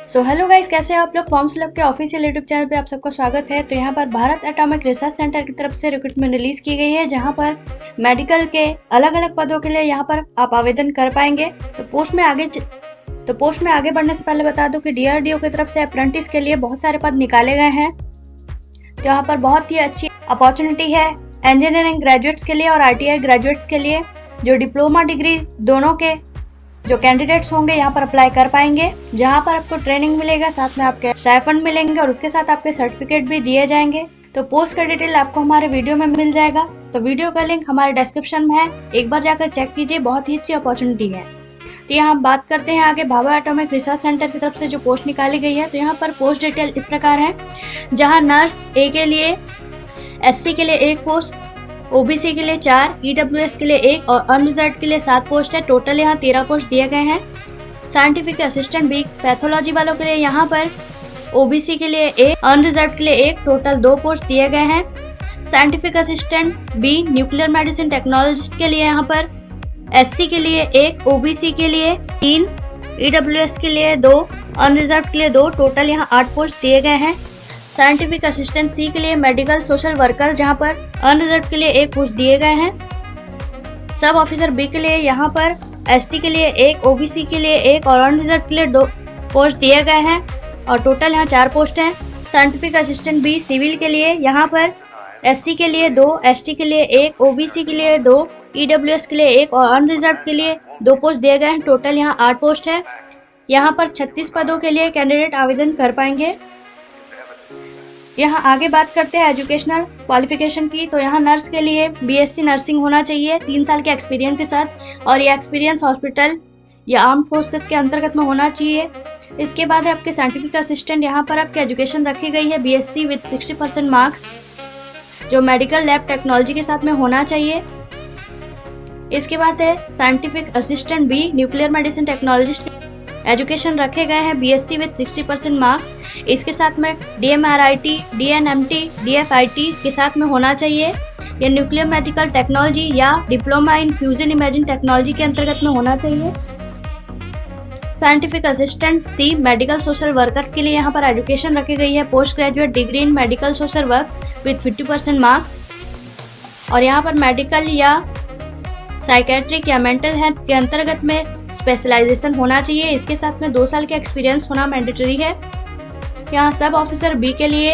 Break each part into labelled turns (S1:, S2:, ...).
S1: So hello guys, कैसे हैं आप लोग। फॉर्म्स लैब के ऑफिशियल यूट्यूब चैनल पे आप सबका स्वागत है। तो यहाँ पर भारत एटॉमिक रिसर्च सेंटर की तरफ से रिक्रूटमेंट रिलीज की गई है, जहाँ पर मेडिकल के अलग अलग पदों के लिए यहाँ पर आप आवेदन कर पाएंगे। तो पोस्ट में आगे बढ़ने से पहले बता दूं कि डीआरडीओ की तरफ से अप्रेंटिस के लिए बहुत सारे पद निकाले गए हैं, जहाँ पर बहुत ही अच्छी अपॉर्चुनिटी है इंजीनियरिंग ग्रेजुएट्स के लिए और आईटीआई ग्रेजुएट्स के लिए। जो डिप्लोमा डिग्री दोनों के जो कैंडिडेट्स होंगे यहाँ पर अप्लाई कर पाएंगे, जहाँ पर आपको ट्रेनिंग मिलेगा, साथ में आपके स्टाइपेंड मिलेंगे और उसके साथ आपके सर्टिफिकेट भी दिए जाएंगे। तो पोस्ट का डिटेल आपको हमारे वीडियो में मिल जाएगा। तो वीडियो का लिंक हमारे डिस्क्रिप्शन में है, एक बार जाकर चेक कीजिए, बहुत ही अच्छी अपॉर्चुनिटी है। तो यहाँ हम बात करते हैं आगे भाभा एटॉमिक रिसर्च सेंटर की तरफ से जो पोस्ट निकाली गई है। तो यहाँ पर पोस्ट डिटेल इस प्रकार है, जहाँ नर्स ए के लिए, एससी के लिए 1 पोस्ट, ओबीसी के लिए 4, ईडब्ल्यूएस के लिए 1 और अनरिजर्व के लिए 7 पोस्ट है। टोटल यहाँ 13 पोस्ट दिए गए हैं। साइंटिफिक असिस्टेंट बी पैथोलॉजी वालों के लिए यहाँ पर ओबीसी के लिए 1, अनरिजर्व के लिए 1, टोटल 2 पोस्ट दिए गए हैं। Scientific assistant B nuclear medicine technologist के लिए यहाँ पर एससी के लिए 1, ओबीसी के लिए 3, ईडब्ल्यूएस के लिए 2, अनरिजर्व के लिए 2, टोटल यहाँ 8 पोस्ट दिए गए हैं। साइंटिफिक असिस्टेंट सी के लिए मेडिकल सोशल वर्कर, जहां पर अनरिजर्व के लिए 1 पोस्ट दिए गए हैं। सब ऑफिसर बी के लिए यहाँ पर एसटी के लिए 1, ओबीसी के लिए 1 और अनरिजर्व के लिए 2 पोस्ट दिए गए हैं और टोटल यहाँ 4 पोस्ट हैं। साइंटिफिक असिस्टेंट बी सिविल के लिए यहाँ पर एससी के लिए 2, एसटी के लिए 1, ओबीसी के लिए 2, ईडब्ल्यूएस के लिए 1 और अनरिजर्व के लिए 2 पोस्ट दिए गए हैं। टोटल यहाँ 8 पोस्ट है। यहाँ पर 36 पदों के लिए कैंडिडेट आवेदन कर पाएंगे। यहाँ आगे बात करते हैं एजुकेशनल क्वालिफिकेशन की। तो यहाँ नर्स के लिए बीएससी नर्सिंग होना चाहिए 3 साल के एक्सपीरियंस के साथ, और ये एक्सपीरियंस हॉस्पिटल या आर्म फोर्सेस के अंतर्गत में होना चाहिए। इसके बाद है आपके साइंटिफिक असिस्टेंट, यहाँ पर आपकी एजुकेशन रखी गई है बीएससी विद 60% मार्क्स, जो मेडिकल लैब टेक्नोलॉजी के साथ में होना चाहिए। इसके बाद है scientific assistant B nuclear medicine technologist, education रखे गए हैं बीएससी विद 60% मार्क्स। इसके साथ में डीएमआरआईटी, डीएनएमटी, डीएफआईटी के साथ में होना चाहिए। यह न्यूक्लियर मेडिकल टेक्नोलॉजी या diploma in fusion imaging technology के अंतर्गत में होना चाहिए। Scientific assistant C medical social worker के लिए यहाँ पर एजुकेशन रखी गई है post graduate degree in medical social work with 50% marks, और यहाँ पर मेडिकल या साइकेट्रिक या मेंटल हेल्थ के अंतर्गत में स्पेशलाइजेशन होना चाहिए। इसके साथ में 2 साल के एक्सपीरियंस होना मैंडेटरी है। यहाँ सब ऑफिसर बी के लिए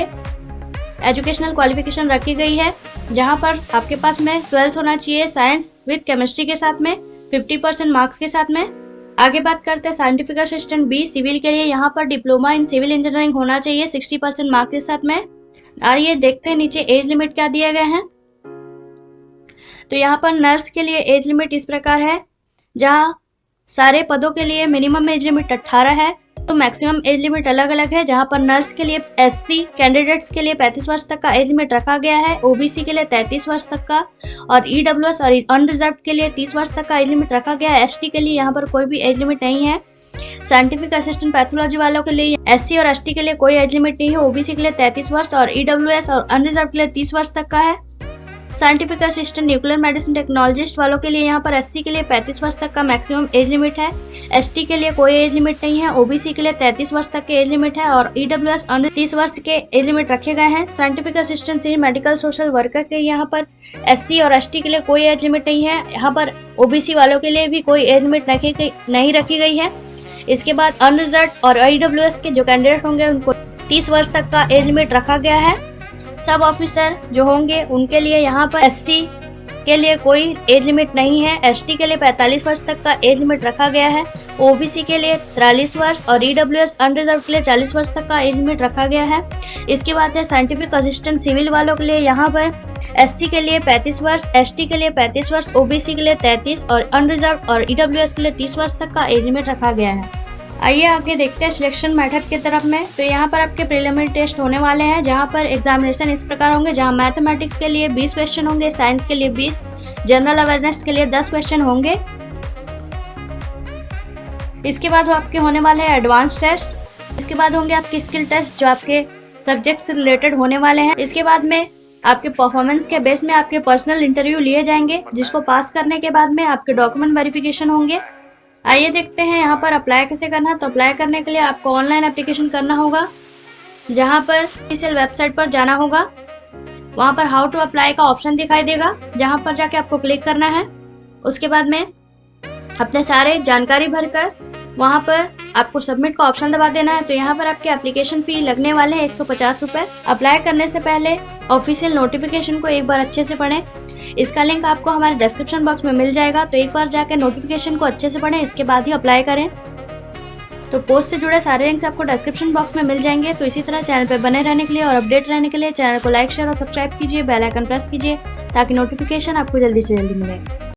S1: एजुकेशनल क्वालिफिकेशन रखी गई है, जहाँ पर आपके पास में 12th होना चाहिए साइंस विद केमिस्ट्री के साथ में 50% मार्क्स के साथ में। आगे बात करते हैं साइंटिफिक असिस्टेंट बी सिविल के लिए, यहाँ पर डिप्लोमा इन सिविल इंजीनियरिंग होना चाहिए 60% मार्क्स के साथ में। और ये देखते हैं नीचे एज लिमिट क्या दिए गए हैं। तो यहाँ पर नर्स के लिए एज लिमिट इस प्रकार है, जहाँ सारे पदों के लिए मिनिमम एज लिमिट 18 है, तो मैक्सिमम एज लिमिट अलग अलग है। जहां पर नर्स के लिए एससी कैंडिडेट्स के लिए 35 वर्ष तक का एज लिमिट रखा गया है, ओबीसी के लिए 33 वर्ष तक का, और ईडब्ल्यूएस और अनरिजर्व के लिए 30 वर्ष तक का एज लिमिट रखा गया है। एसटी के लिए यहाँ पर कोई भी एज लिमिट नहीं है। साइंटिफिक असिस्टेंट पैथोलॉजी वालों के लिए एससी और एसटी के लिए कोई एज लिमिट नहीं है। ओबीसी के लिए 33 वर्ष और ईडब्ल्यूएस और अनरिजर्व के लिए 30 वर्ष तक का है। Scientific assistant nuclear medicine technologist वालों के लिए यहाँ पर एससी के लिए 35 वर्ष तक का मैक्सिमम एज लिमिट है। एसटी के लिए कोई एज लिमिट नहीं है। ओबीसी के लिए 33 वर्ष तक के एज लिमिट है और ईडब्ल्यूएस अन्य 30 वर्ष के एज लिमिट रखे गए हैं। Scientific assistant senior medical social worker के यहाँ पर एससी और एसटी के लिए कोई एज लिमिट नहीं है। यहाँ पर ओबीसी वालों के लिए भी कोई एज लिमिट नहीं रखी गई है। इसके बाद अनरिजर्व और ईडब्ल्यूएस के जो कैंडिडेट होंगे उनको 30 वर्ष तक का एज लिमिट रखा गया है। सब ऑफिसर जो होंगे उनके लिए यहाँ पर एससी के लिए कोई एज लिमिट नहीं है। एसटी के लिए 45 वर्ष तक का एज लिमिट रखा गया है। ओबीसी के लिए 43 वर्ष और ईडब्ल्यूएस अनरिजर्व के लिए 40 वर्ष तक का एज लिमिट रखा गया है। इसके बाद है साइंटिफिक असिस्टेंट सिविल वालों के लिए, यहाँ पर एससी के लिए 35 वर्ष, एसटी के लिए 35 वर्ष, ओबीसी के लिए 33 और अनरिजर्व और ईडब्ल्यूएस के लिए 30 वर्ष तक का एज लिमिट रखा गया है। आइए आगे देखते हैं सिलेक्शन मेथड की तरफ में। तो यहाँ पर आपके प्रीलिमिनरी टेस्ट होने वाले हैं, जहाँ पर एग्जामिनेशन इस प्रकार होंगे, जहाँ मैथमेटिक्स के लिए 20 क्वेश्चन होंगे, साइंस के लिए 20, जनरल अवेयरनेस के लिए 10 क्वेश्चन होंगे। इसके बाद आपके होने वाले हैं एडवांस टेस्ट। इसके बाद होंगे आपके स्किल टेस्ट, जो आपके सब्जेक्ट से रिलेटेड होने वाले हैं। इसके बाद में आपके परफॉर्मेंस के बेस में आपके पर्सनल इंटरव्यू लिए जाएंगे, जिसको पास करने के बाद में आपके डॉक्यूमेंट वेरिफिकेशन होंगे। आइए देखते हैं यहाँ पर अप्लाई कैसे करना है। तो अप्लाई करने के लिए आपको ऑनलाइन एप्लीकेशन करना होगा, जहाँ पर ऑफिशियल वेबसाइट पर जाना होगा। वहाँ पर हाउ टू अप्लाई का ऑप्शन दिखाई देगा, जहाँ पर जाके आपको क्लिक करना है। उसके बाद में अपने सारे जानकारी भरकर वहाँ पर आपको सबमिट का ऑप्शन दबा देना है। तो यहाँ पर आपके एप्लीकेशन फी लगने वाले हैं 150 रुपये। अप्लाई करने से पहले ऑफिशियल नोटिफिकेशन को एक बार अच्छे से पढ़ें। इसका लिंक आपको हमारे डिस्क्रिप्शन बॉक्स में मिल जाएगा, तो एक बार जाकर नोटिफिकेशन को अच्छे से पढ़ें, इसके बाद ही अप्लाई करें। तो पोस्ट से जुड़े सारे लिंक्स आपको डिस्क्रिप्शन बॉक्स में मिल जाएंगे। तो इसी तरह चैनल पर बने रहने के लिए और अपडेट रहने के लिए चैनल को लाइक, शेयर और सब्सक्राइब कीजिए, बेल आइकन प्रेस कीजिए ताकि नोटिफिकेशन आपको जल्दी से जल्दी मिले।